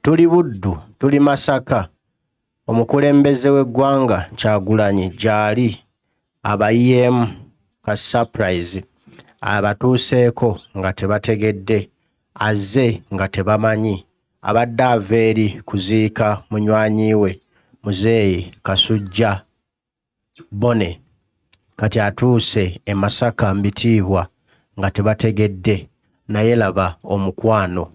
Tuli Buddu, tuli Masaka. Omukulembeze w'eggwanga Kyagulanyi gyali abayyeemu ka surprise abatuuseeko nga tebategedde, azze nga tebamanyi, abadde ava eri kuziika munywanyi we Muzeeyi Kasujja Bone, kati atuuse e Masaka Mbitiibwa nga tebategedde, naye laba omukwano.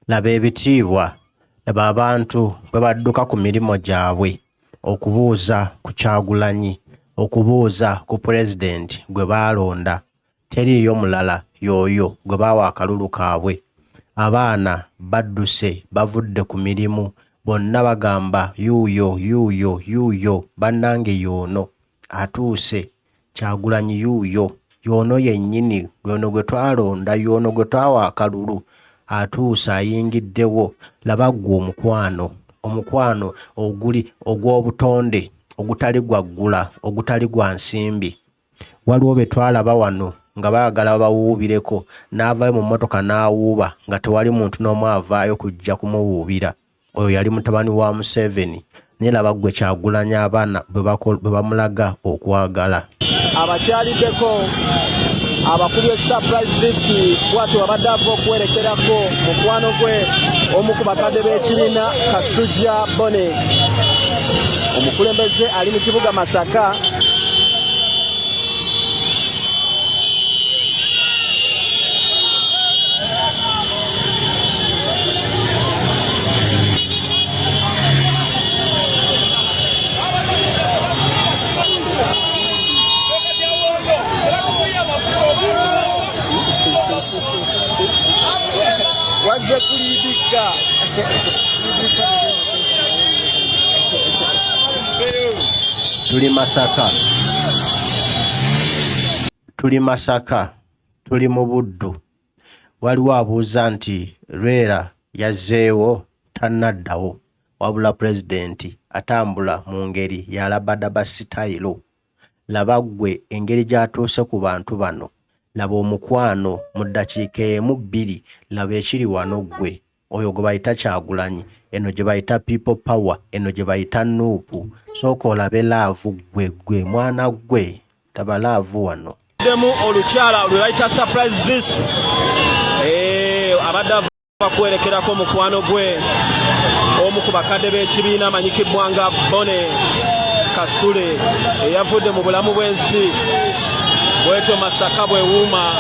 Laba ebitiibwa, laba abantu bwe badduka ku mirimu gyabwe okubuuza ku Kyagulanyi, okubuuza ku pulezidenti gwe baalonda. Teriiyo mulala y'oyo gwe baawa akalulu kaabwe. Abaana badduse bavudde ku mirimu, bonna bagamba yuuyo, bannange y'ono atuuse. Kyagulanyi y'ono yennyini, y'ono gwe twalonda, y'ono gwe twawa akalulu. Atuuse ayingiddewo. Laba gwe omukwano oguli ogw'obutonde, ogutali gwaggula, ogutali gwa nsimbi. Waliwo be twalaba wano nga baagala bawuubireko, n'avaayo mu mmotoka n'awuuba nga tewali muntu n'omu avaayo kujja kumuwuubira. Oyo yali mutabani wa Museveni. Naye laba gwe Kyagulanyi abaana bwe bamulaga okwagala. Abakyaliddeko abakubye surprise list bw'atyo abadde ava okwerekerako mukwano gwe omu ku bakadde b'ekibiina Kasujja Bone. Omukulembeze ali mu kibuga Masaka. Wazze kulidika. Tuli Masaka, tuli mu Buddu. Waliwo abuuza nti Lwera yazzeewo, tannaddawo, wabula pulezidenti atambula mu ngeri ya labadaba sitayiro. Laba ggwe engeri gy'atuuse ku bantu bano. Laba omukwano mu ddakiika emu bbiri, laba ekiri wano ggwe. Oyo gwe bayita Kyagulanyi, eno gye bayita people power, eno gye bayita Nuupu. Sooka olabe laavu ggwe mwana ggwe, taba laavu wano. Demu olukyala lwe bayita surprise list. Abadde ava kwerekerako mukwano gwe omu ku bakadde b'ekibiina amanyikibbwa nga Bone Kasule eyavudde mu bulamu bw'ensi. Bwetyo Masaka bwe wuuma.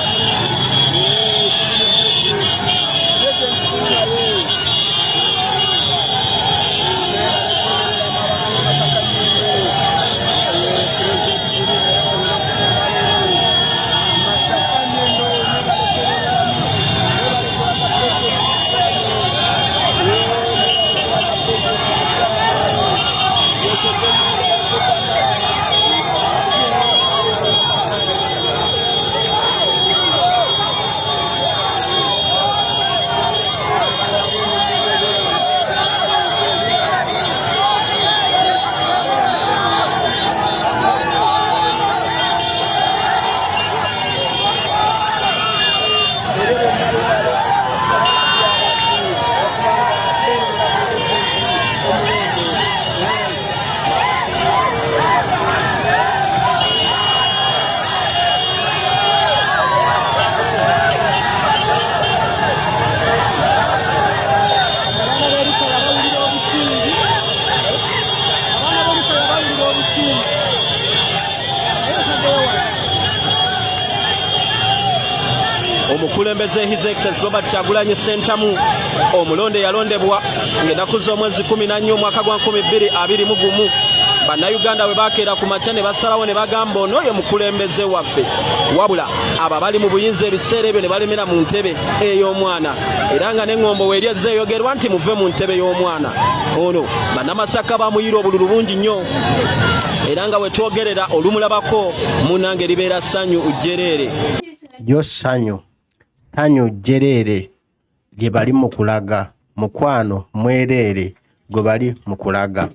omukulembeze His Excellency Robert Kyagulanyi Ssentamu omulonde yalondebwa ng'ennaku z'omwezi 14 omwaka gwa 2021 bannayuganda bwe bakeera ku makya ne basalawo ne bagamba ono ye mukulembeze waffe wabula abo bali mu buyinza ebiseera ebyo ne balemera mu ntebe ey'omwana era nga n'eŋŋombo weeryezza eyogerwa nti muve mu ntebe y'omwana ono bannamasaka bamuyira obululu bungi nnyo era nga we twogerera olumulabako munnange libeera ssanyu ujjereere lyo ssanyu jjereere lye bali mu kulaga mukwano mwereere gwe bali mu kulaga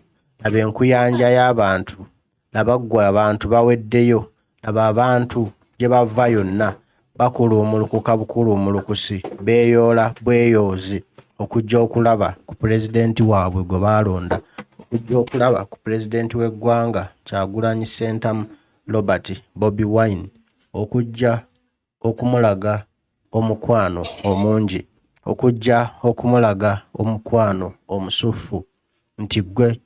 laba enkuyanja y'abantu laba ggwe abantu baweddeyo laba abantu gye bava yonna bakuluumulukuka bukuluumulukusi beeyoola bweyoozi okujja okulaba ku pulezidenti waabwe gwe baalonda okujja okulaba ku pulezidenti w'eggwanga Kyagulanyi Ssentamu Robert Bobi Wine okujja okumulaga omukwano omungi okujja okumulaga omukwano omusufu nti gwe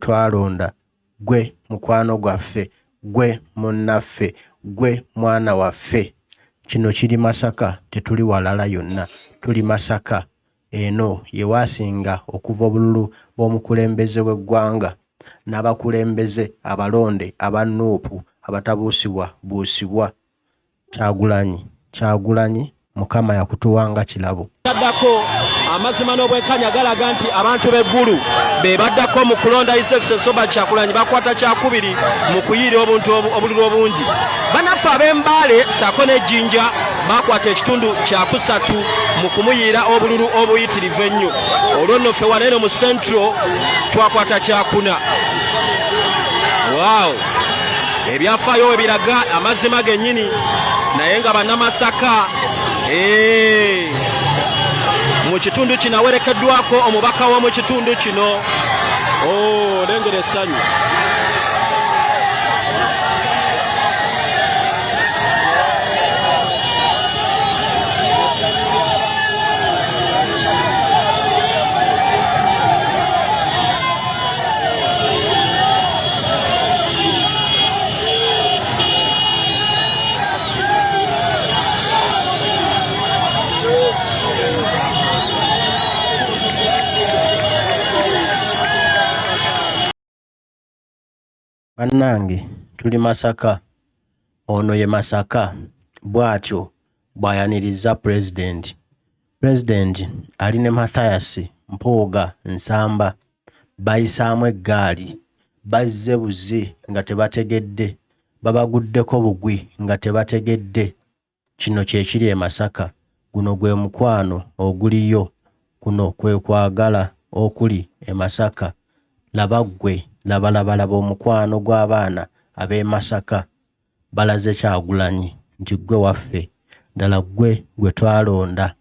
twalonda gwe mukwano gwaffe gwe munnaffe gwe mwana waffe kino kiri Masaka tetuli walala yonna tuli Masaka eno yewasinga okuva obululu bw'omukulembeze w'eggwanga n'abakulembeze abalonde abannuupu abatabuusibwa buusibwa Kyagulanyi Mukama yakutuwanga kirabo addako amazima n'obwenkanya galaga nti abantu b'eggulu be baddako mu kulonda His Excellency Robert Kyagulanyi bakwata kyakubiri mu kuyiira obululu obungi bannaffe ab'embaale ssaako n'ejjinja bakwata ekitundu kyakusatu mu kumuyiira obululu obuyitirivu ennyo olwo nno ffe wano eno mu Central twakwata kyakuna waawo ebyafaayo we biraga amazima gennyini naye nga bannamasaka mu kitundu kino awerekeddwako omubaka w'omu kitundu kino lengera essanyu Bannange tuli Masaka ono ye Masaka bw'atyo bw'ayaniriza Pulezidenti ali ne Mathias Mpooga Nsamba bayisaamu eggaali bazze buzi nga tebategedde babaguddeko bugwi nga tebategedde kino kye kiri e Masaka guno gwe mukwano oguliyo kuno kwe kwagala okuli e Masaka laba ggwe laba omukwano gw'abaana ab'e Masaka balaze Kyagulanyi nti gwe waffe ddala gwe twalonda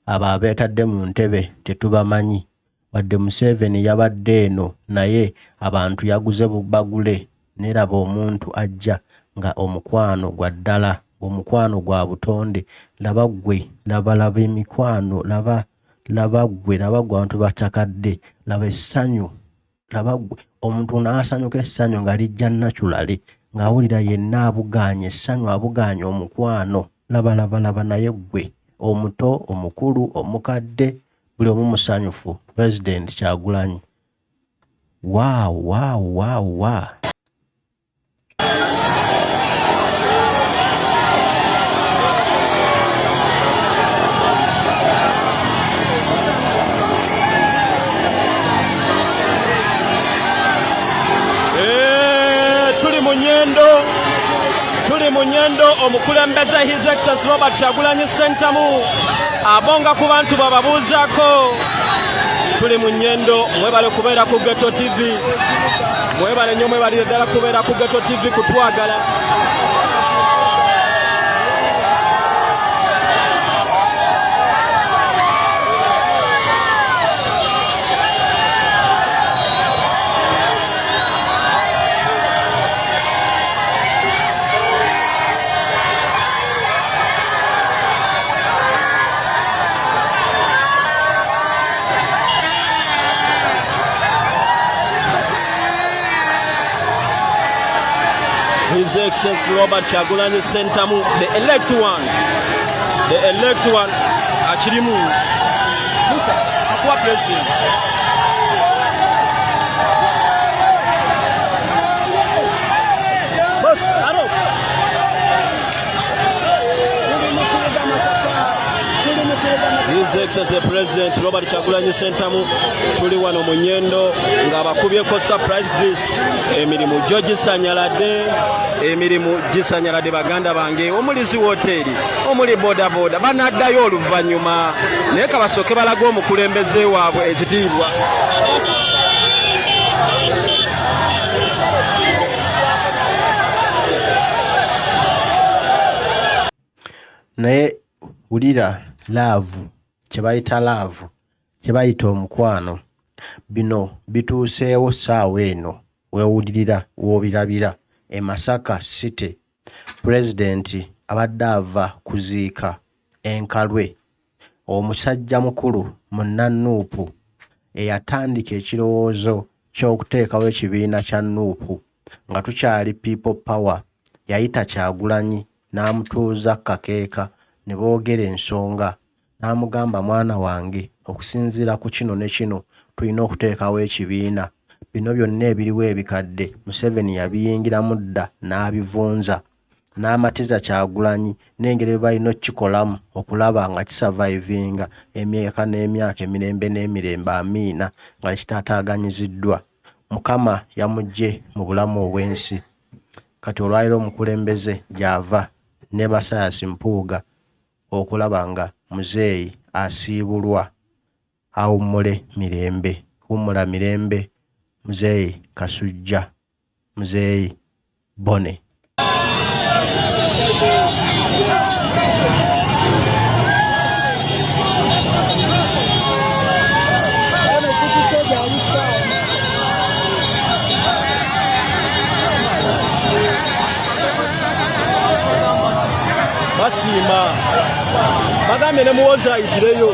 abo abeetadde mu ntebe tetubamanyi wadde Museveni yabadde eno naye abantu yaguze bagule neraba omuntu ajja nga omukwano gwa ddala omukwano gwa butonde laba ggwe laba emikwano laba ggwe abantu batakadde laba essanyu laba ggwe omuntu n'asanyuka essanyu nga lijja naturally ng'awulira yenna abugaanye essanyu abugaanye omukwano laba naye ggwe omuto omukulu omukadde buli omu musanyufu President Kyagulanyi wow. Tuli mu nnyendo omukulembeze His Excellency Robert Kyagulanyi Ssentamu abonga ku bantu bababuuzaako tuli mu nnyendo mwebale kubeera ku Ghetto TV mwebale nnyo mwebalire ddala kubeera ku Ghetto TV kutwagala His Excellency Robert Kyagulanyi Ssentamu, the elect one. the elect one akirimu Musa akuwa president boss aro His Excellency President Robert Kyagulanyi Ssentamu tuli wano mu Nyendo ng'abakubyeko surprise list emirimu gyo gisanyaladde baganda bange omulizi wooteeri omuli bodaboda banaddayo oluvannyuma naye kabasooke balaga omukulembeze waabwe ekitiibwa naye ulira laavu kyebayita laavu kyebayita omukwano bino bituuseewo ssaawa eno weewulirira woobirabira e Masaka City Pulezidenti abadde ava kuziika enkalwe omusajja mukulu munna Nuupu eyatandika ekirowoozo ky'okuteekawo ekibiina kya Nuupu nga tukyali People Power yayita Kyagulanyi n'amutuuza kakeeka ne boogera ensonga n'amugamba mwana wange okusinziira ku kino ne kino tulina okuteekawo ekibiina bino byonna ebiriwo ebikadde Museveni yabiyingiramu dda n'abivunza n'amatiza Kyagulanyi n'engeri bwe balina okukikolamu okulaba nga kisurvivinga emyaka n'emyaka emirembe n'emirembe amiina nga tekitaataaganyiziddwa Mukama yamugye mu bulamu obw'ensi kati olwaliro omukulembeze gy'ava ne Masayasi Mpuuga okulaba nga muzeeyi asiibulwa awummule mirembe hummula mirembe muzeeyi Kasujja muzeeyi Bone basiima bagambe ne muwoza ayitireyo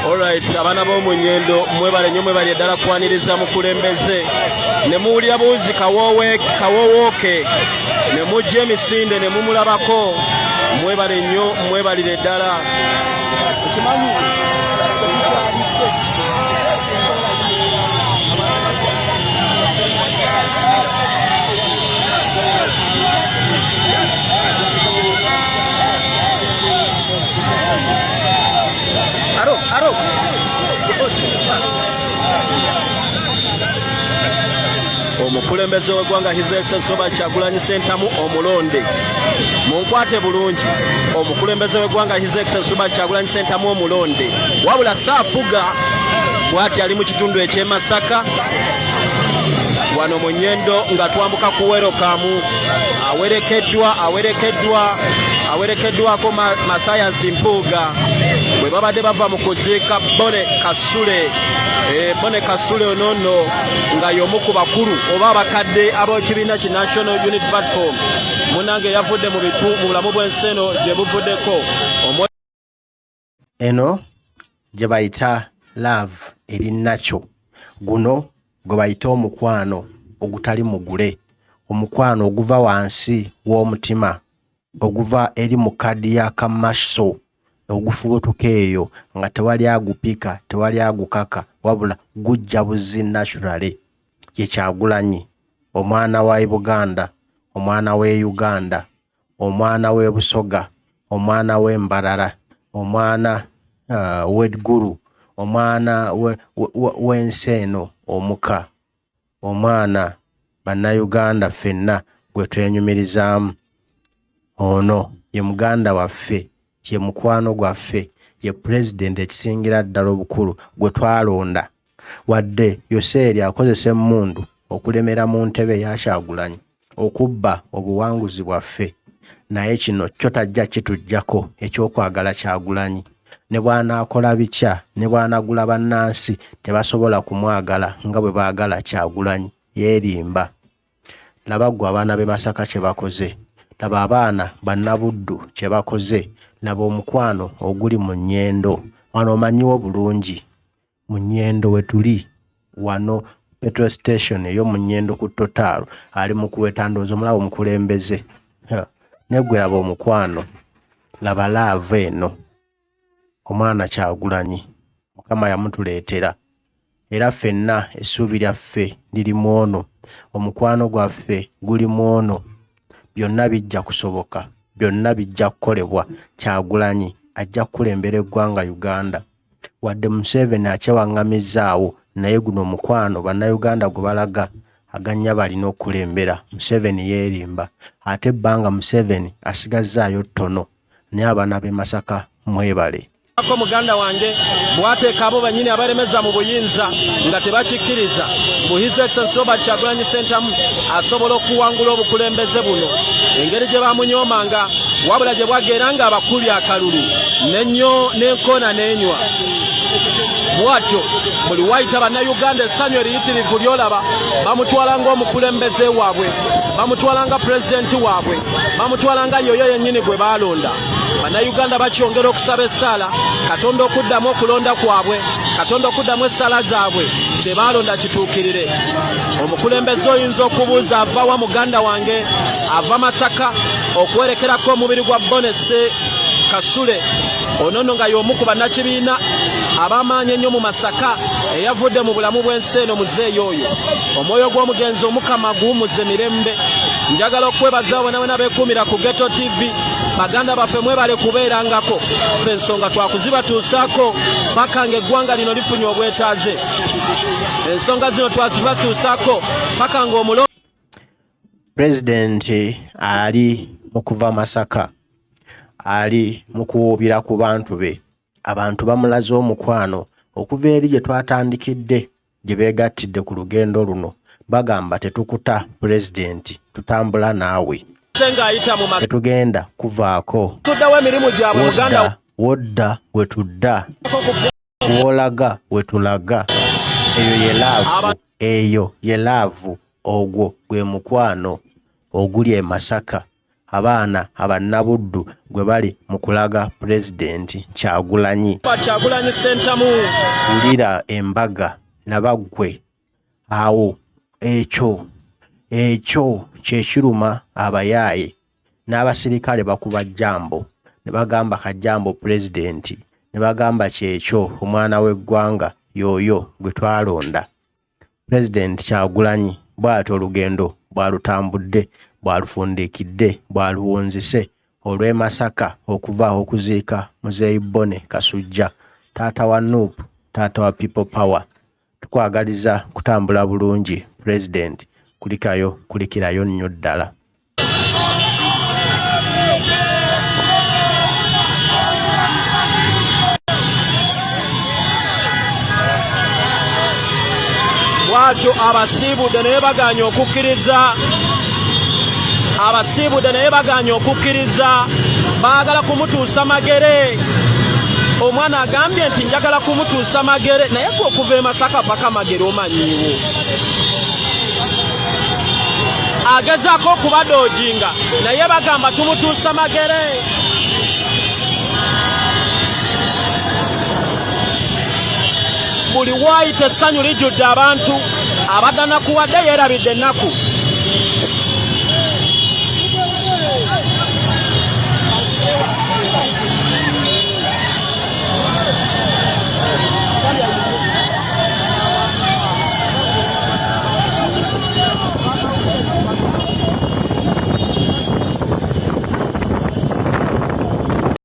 Alright, abaana b'omu Nyendo mwebale nnyo mwebale ddala kwaniriza mukulembeze ne muwulira buuzi kawoowoke ne mujja emisinde ne mumulabako mwebale nnyo mwebalire ddala ekimanyi aro omukulembeze w'eggwanga His Excellency Robert Kyagulanyi Ssentamu omulonde munkwate bulungi omukulembeze w'eggwanga His Excellency Robert Kyagulanyi Ssentamu omulonde wabula saafuga bw'ati ali mu kitundu eky'e Masaka wano mu Nyendo nga twambuka ku werokamu awerekeddwako Masayasi Mpuuga bwe babadde bava mu kuziika Bone Kasule onono nga y'omu ku bakulu oba abakadde ab'ekibiina ki National Unity Platform munange yavudde mu bulamu bw'ensi eno gye buvuddeko eno gye bayita love eri nakyo guno gwe bayita omukwano ogutali mugule omukwano oguva wansi w'omutima oguva eri mu kadi ya kamaso ogufubutuka eyo nga tewali agupika tewali agukaka wabula gujja buzi naturally ye Kyagulanyi omwana wa Buganda omwana w'e Uganda omwana w'e Busoga omwana w'e Mbarara omwana w'eggulu omwana w'ensi eno omuka omwana bannayuganda ffenna gwe twenyumirizaamu ono ye muganda waffe ye mukwano gwaffe ye pulezidenti ekisingira ddala obukulu gwe twalonda wadde Yoseeri akozesa emmundu okulemera mu ntebe ya Kyagulanyi okubba obuwanguzi bwaffe naye kino kyo tajja kitujjako ekyokwagala Kyagulanyi ne bw'anaakola bitya ne bw'anagula bannansi tebasobola kumwagala nga bwe baagala Kyagulanyi yeerimba laba ggwe abaana b'e Masaka kye bakoze laba abaana bannabuddu kye bakoze, laba omukwano oguli mu nnyendo. Wano omanyiwo bulungi mu nnyendo we tuli wano petrol station eyo mu nnyendo ku Total ali mu kuweta ndowooza omulaba omukulembeze. Neggwe laba omukwano, laba laava eno omwana Kyagulanyi Mukama yamutuleetera era ffenna essuubi lyaffe lirimu ono, omukwano gwaffe gulimu ono. Byonna bijja kusoboka, byonna bijja kukolebwa. Kyagulanyi ajja kukulembera eggwanga Uganda. Wadde Museveni akyewaŋŋamizzaawo naye guno omukwano bannayuganda gwe balaga aganya balina okukulembera. Museveni yeerimba ate ebbanga Museveni asigazzaayo ttono. Naye abaana b'e Masaka mwebale. Ko muganda wange bwateeka abo banyini abalemeza mu buyinza nga tebakikkiriza His Excellency Robert Kyagulanyi Ssentamu asobola okuwangula obukulembeze buno. Engeri gye bamunyoomanga wabula gye bwageera nga abakuli akalulu n'enkona n'enywa. Bwatyo buli wayita bannayuganda essanyu eriyitirivu lyolaba bamutwala ng'omukulembeze waabwe, bamutwala nga pulezidenti waabwe, bamutwala nga yoyo yennyini gwe baalonda. Bannayuganda bakyongera okusaba essaala Katonda okuddamu okulonda kwabwe, Katonda okuddamu essaala zaabwe kye baalonda kituukirire. Omukulembeze oyinza okubuuza ava wa muganda wange, ava Masaka okwerekerako omubiri gwa Bonese Kasule onono nga y'omu ku bannakibiina ab'amaanyi ennyo mu Masaka eyavudde mu bulamu bw'ensi eno muzeeyi oyo. Omwoyo gw'omugenzi Omukama guwummuze mirembe. Njagala okwebaza bonna beekuumira ku Ghetto TV. Baganda baffe mwebale kubeerangako ffe ensonga twakuzibatuusaako paka ng'eggwanga lino lifunye obwetaaze. Ensonga zino twazibatuusaako paka ng'omulo Pulezidenti ali mu kuva Masaka, ali mu kuwuubira ku bantu be. Abantu bamulaze omukwano okuva eri gye twatandikidde gye beegattidde ku lugendo luno. Bagamba tetukuta pulezidenti, tutambula naawe. Tetugenda kuvaako. Tuddawo emirimu gyabwe muganda wodda we tudda, wolaga we tulaga. Eyo ye laavu, ogwo gwe mukwano oguli e Masaka. Abaana abannabuddu gwe bali mu kulaga pulezidenti Kyagulanyi Ssentamu. Wulira embaga nabaggwe awo. Ekyo kyekiruma abayaaye n'abasirikale bakuba jambo ne bagamba kajambo pulezidenti, ne bagamba kyekyo omwana w'eggwanga y'oyo gwe twalonda. Pulezidenti Kyagulanyi bw'atyo olugendo bw'alutambudde, bw'alufundiikidde, bw'aluwunzise olw'e Masaka okuva okuziika muzeeyi Bone Kasujja, taata wa Nuupu, taata wa People Power. Tukwagaliza kutambula bulungi pulezidenti, kulikirayo nnyo ddala. Bwatyo abasiibudde naye baganya okukkiriza. Abasiibudde naye baganya okukkiriza, baagala kumutuusa magere. Omwana agambye nti njagala kumutuusa magere, naye gwe okuva e Masaka paka magere omanyiwo. Agezaako okubadoojinga naye bagamba tumutuusa magere. Buli waayita essanyu lijjudde abantu abagana kuwadde yeerabidde ennaku